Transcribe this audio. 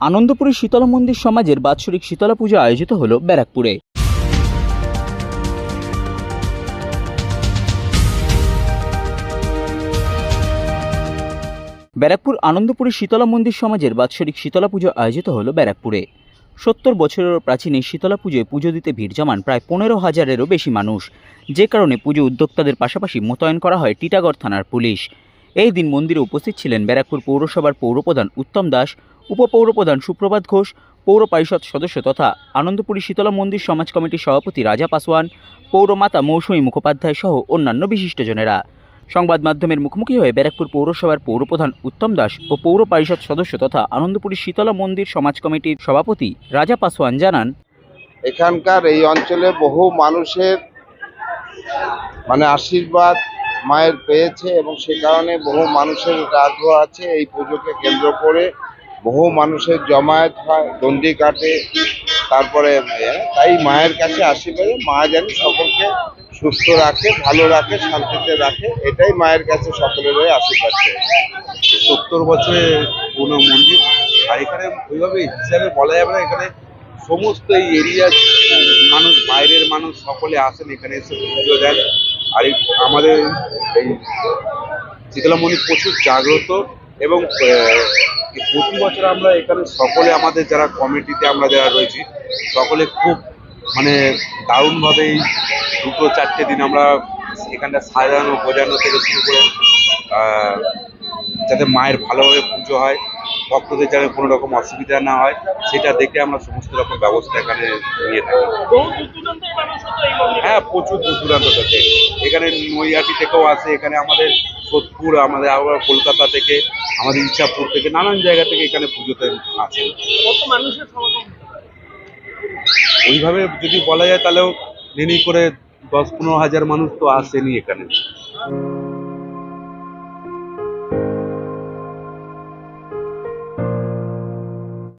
আনন্দপুরী শীতলা মন্দির সমাজের বাৎসরিক শীতলা পূজা আয়োজিত হল ব্যারাকপুরে। ব্যারাকপুর আনন্দপুরী শীতলা মন্দির সমাজের বাৎসরিক শীতলা পুজো আয়োজিত হল ব্যারাকপুরে। 70 বছরেরও প্রাচীন এই শীতলা পুজোয় পুজো দিতে ভিড় জমান প্রায় 15,000-এরও বেশি মানুষ, যে কারণে পুজো উদ্যোক্তাদের পাশাপাশি মোতায়েন করা হয় টিটাগড় থানার পুলিশ। এই দিন মন্দিরে উপস্থিত ছিলেন ব্যারাকপুর পৌরসভার পৌরপ্রধান উত্তম দাস, উপপৌরপ্রধান সুপ্রভাত ঘোষ, পৌর পরিষদ সদস্য তথা আনন্দপুরী শীতলা মন্দির সমাজ কমিটির সভাপতি রাজা পাসওয়ান, পৌরমাতা মৌসুমী মুখোপাধ্যায় সহ অন্যান্য বিশিষ্টজনেরা। সংবাদ মাধ্যমের মুখোমুখি হয়ে ব্যারাকপুর পৌরসভার পৌরপ্রধান উত্তম দাস ও পৌর পরিষদ সদস্য তথা আনন্দপুরী শীতলা মন্দির সমাজ কমিটির সভাপতি রাজা পাসওয়ান জানান, এখানকার এই অঞ্চলে বহু মানুষের আশীর্বাদ মায়ের পেয়েছে এবং সে কারণে বহু মানুষের আগ্রহ আছে। এই পুজোকে কেন্দ্র করে বহু মানুষের জমায়েত হয়, দণ্ডি কাটে, তারপরে তাই মায়ের কাছে আশীর্বাদ, মা যেন সকলকে সুস্থ রাখে, ভালো রাখে, শান্তিতে রাখে, এটাই মায়ের কাছে সকলের আশীর্বাদ চাই। 70 বছরের পুরনো মন্দির, আর এখানে ওইভাবে হিসাবে বলা যাবে না, এখানে সমস্ত এই এরিয়ার মানুষ, বাইরের মানুষ সকলে আসেন এখানে এসে পুজো দেন। আর আমাদের এই শীতলা মন্দির প্রচুর জাগ্রত এবং প্রতি বছর আমরা এখানে সকলে আমাদের যারা কমিটিতে আমরা যারা রয়েছি সকলে খুব দারুণভাবে এই 2-4 দিন আমরা এখানটা সাজানো বোঝানো থেকে শুরু করে যাতে মায়ের ভালোভাবে পুজো হয়, ভক্তদের যাতে কোনো রকম অসুবিধা না হয় সেটা দেখে আমরা সমস্ত রকম ব্যবস্থা এখানে নিয়ে থাকি। হ্যাঁ, প্রচুর দূর দূরান্ত থেকে, এখানে নৈহাটি থেকেও আসে, এখানে আমাদের সোদপুর, আমাদের আবার কলকাতা থেকে, আমাদের ইচ্ছাপুর থেকে, নানান জায়গা থেকে এখানে পুজোতে আসেন। ওইভাবে যদি বলা যায় তাহলেও নেই করে 10-15 হাজার মানুষ তো আসেনি এখানে।